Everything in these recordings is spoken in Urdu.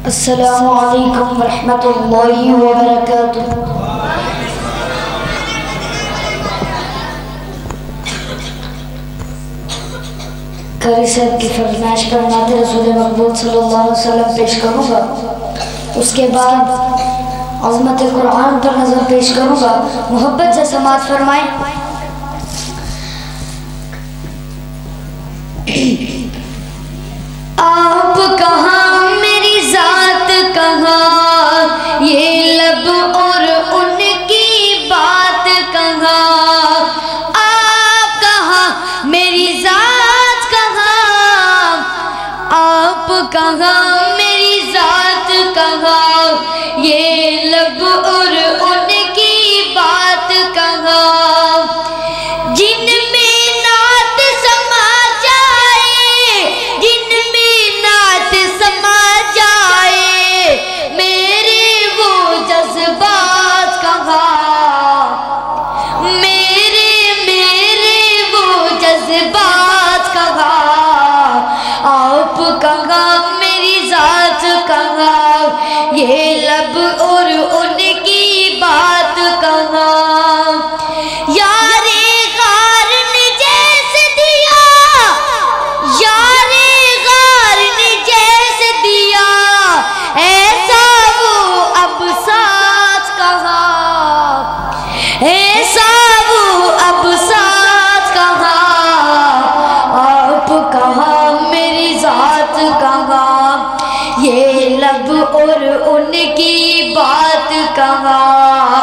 السلام علیکم ورحمۃ اللہ وبرکاتہ۔ قاری صاحب کی فرمائش پر نعت رسول مقبول صلی اللہ علیہ وسلم پیش کروں گا، اس کے بعد عظمت قرآن پر نظر پیش کروں گا۔ محبت سے سماعت فرمائیں۔ آپ کہاں میری ذات کہاں، یہ لب اور ان کی بات کہاں۔ آپ کہاں میری ذات کہاں، آپ کہاں میری ذات کہاں، یہ لب اور ان کی بات کہاں۔ جن میں نعت سما جائے، جن میں نعت سما جائے، میرے وہ جذبات کہاں، میرے وہ جذبات کہاں۔ آپ کہاں میری ذات کہاں، یہ لب اور ان کی بات کہاں۔ یار غار نے جیسے دیا، یار غار نے جیسے دیا، ایسا وہ اب ساتھ کہاں، ایسا وہ اب ساتھ کہاں۔ آپ کہاں میری ذات کہاں، یہ لب اور ان کی بات کہاں۔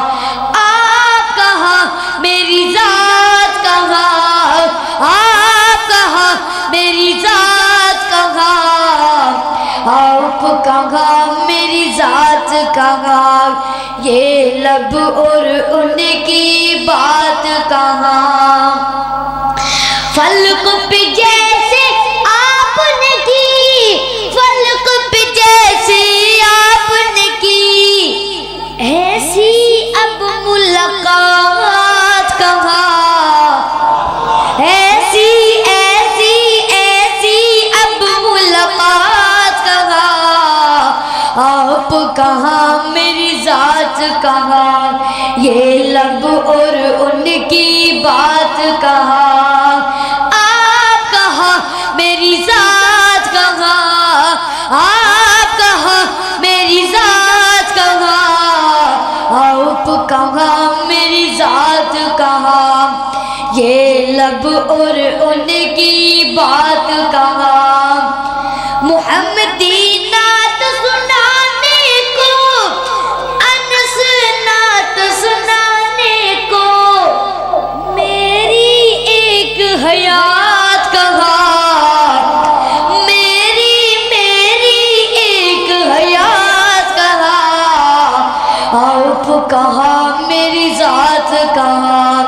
آپ کہاں میری ذات کہاں، آپ کہاں میری ذات کہاں۔ آپ کہاں میری ذات کہاں، یہ لب اور ان کی بات کہاں۔ فلق پہ جیسے آپ نے کی، فلق پہ جیسے آپ نے کی، ایسی اب ملاقات کہاں، ایسی ایسی ایسی اب ملاقات کہاں۔ آپ کہاں میری ذات کہاں، یہ لب اور ان کی بات کہاں۔ آپ کہاں میری ذات کہاں، آپ کہاں میری ذات کہاں۔ آپ کہاں میری ذات کہاں، یہ لب اور ان کی بات کہاں۔ محمدی نعت سنانے کو، انس نعت سنانے کو، میری ایک حیات کہاں، میری ایک حیات کہاں۔ آپ کہاں میری ذات کہاں،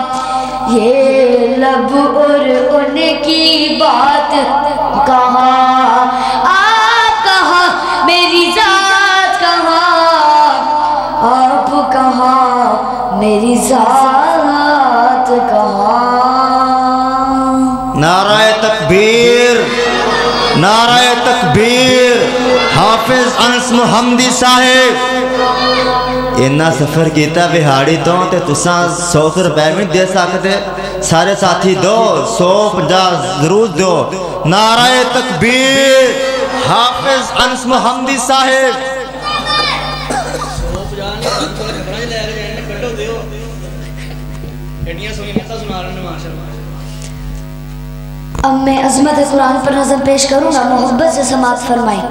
یہ لب اور ان کی بات کہاں۔ آپ کہاں میری ذات کہاں، آپ کہاں میری ذات کہاں۔ نعرہ تکبیر، نعرہ تکبیر۔ حافظ انس محمدی صاحب انہا سفر کیتا بہاڑی تو تے تساں 100 روپے میں دے سکتے، سارے ساتھی دو 150 ضرور دو۔ نعرہ تکبیر حافظ انس محمدی صاحب۔ اب میں عظمت قرآن پر نظر پیش کروں گا، محبت سے سماعت فرمائیں۔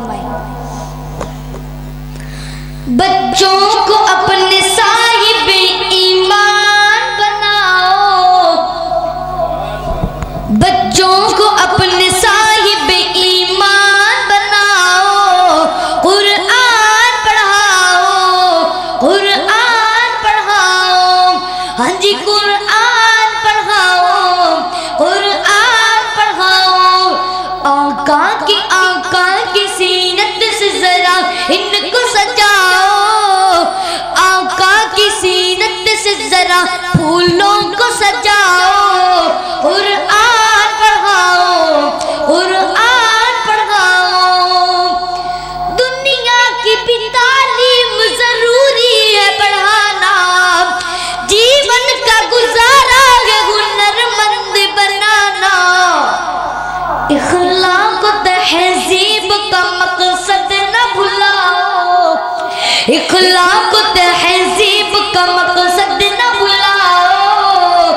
بچوں کو اپنے صاحب ایمان بناؤ، بچوں کو اپنے صاحب ایمان بناؤ، قرآن پڑھاؤ، قرآن پڑھاؤ، ہاں جی قرآن پڑھاؤ، قرآن پڑھاؤ۔ آقا کی سینت سے ذرا ان کو سجاؤ، آقا کی سینت سے ذرا پھولوں کو سجاؤ، قرآن پڑھاؤ، قرآن پڑھاؤ۔ دنیا کی بھی تعلیم ضروری ہے پڑھانا، جیون کا گزارا ہے ہنرمند بنانا، اخلاق و تہذیب کا مقصد نہ بھلاؤ، اخلاق و تہذیب کا مقصد نہ بھلاؤ،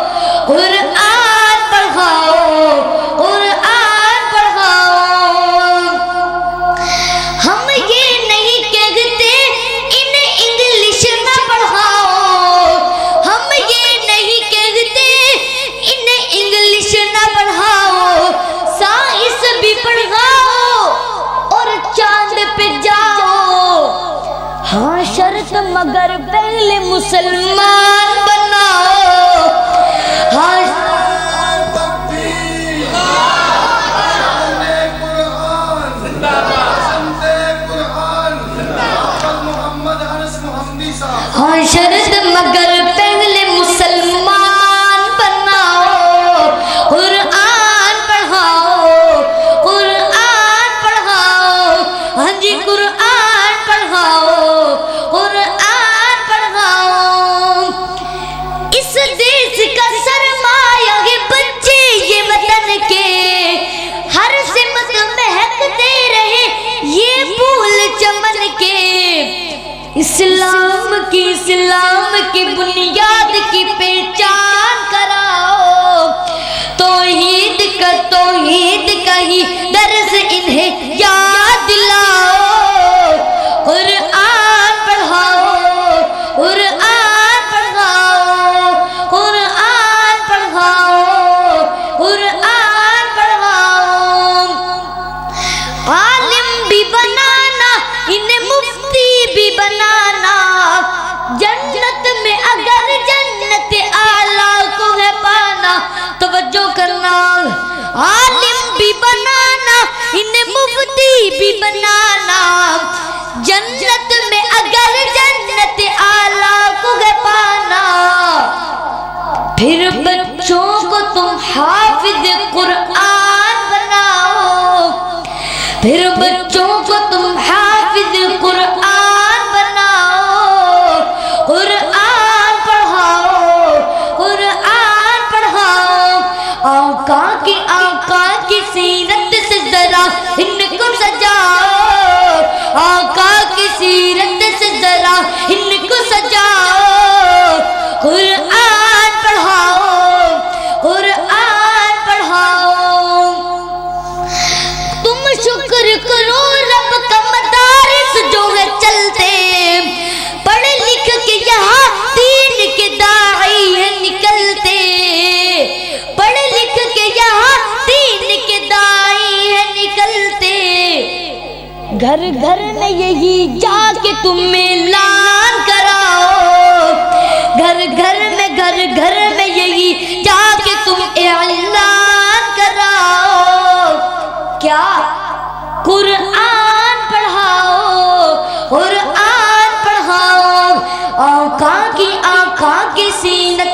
قرآن پڑھاؤ، قرآن پڑھاؤ۔ ہم یہ نہیں کہتے انہیں انگلش نہ پڑھاؤ، ہم یہ نہیں کہتے انہیں انگلش نہ پڑھاؤ، سائنس بھی پڑھاؤ اور چاند پہ جاؤ، ہاں شرط مگر پہلے مسلمان بناؤ، ہاں ہاں شرط مگر پہلے مسلمان بناؤ، قرآن پڑھاؤ، قرآن پڑھاؤ، ہاں جی قرآن پڑھاؤ، قرآن پڑھاؤ۔ اس دیش کا سرمایہ ہے بچے یہ وطن کے، ہر سمت مہکتے رہے یہ پھول چمن کے، اسلام کی بنیاد کی پہچان کراؤ، توحید کا ہی درس انہیں یاد دلاؤ، قرآن پڑھاؤ، قرآن پڑھاؤ، قرآن پڑھاؤ، قرآن پڑھاؤ۔ عالم بھی بنانا، انہیں مفتی بھی بنانا، جنت میں اگر جنت اعلیٰ کو ہے پانا، توجہ کرنا، عالم بھی بنانا، انہیں مفتی بھی بنانا، جنت میں اگر جنت اعلیٰ کو ہے پانا، پھر بچوں کو تم حافظ قرآن بناؤ، پھر بچوں کو تم حافظ قرآن بناؤ، قرآن پڑھاؤ، قرآن پڑھاؤ۔ آقا کی سیرت سے ذرا ان کو سجاؤ، آقا کی سیرت سے ذرا ان کو سجاؤ، قرآن پڑھاؤ، قرآن پڑھاؤ۔ تم شکر کرو رب کا مدارس جو ہے چلتے، پڑھ لکھ کے یہاں دین کے داعی ہے نکلتے، پڑھ لکھ کے یہاں دین کے داعی ہے نکلتے، گھر گھر میں یہی جا کے تم اعلان کراؤ، گھر گھر میں یہی جا کے تم اعلان کراؤ، کیا قرآن پڑھاؤ، قرآن پڑھاؤ۔ آقا کی سینت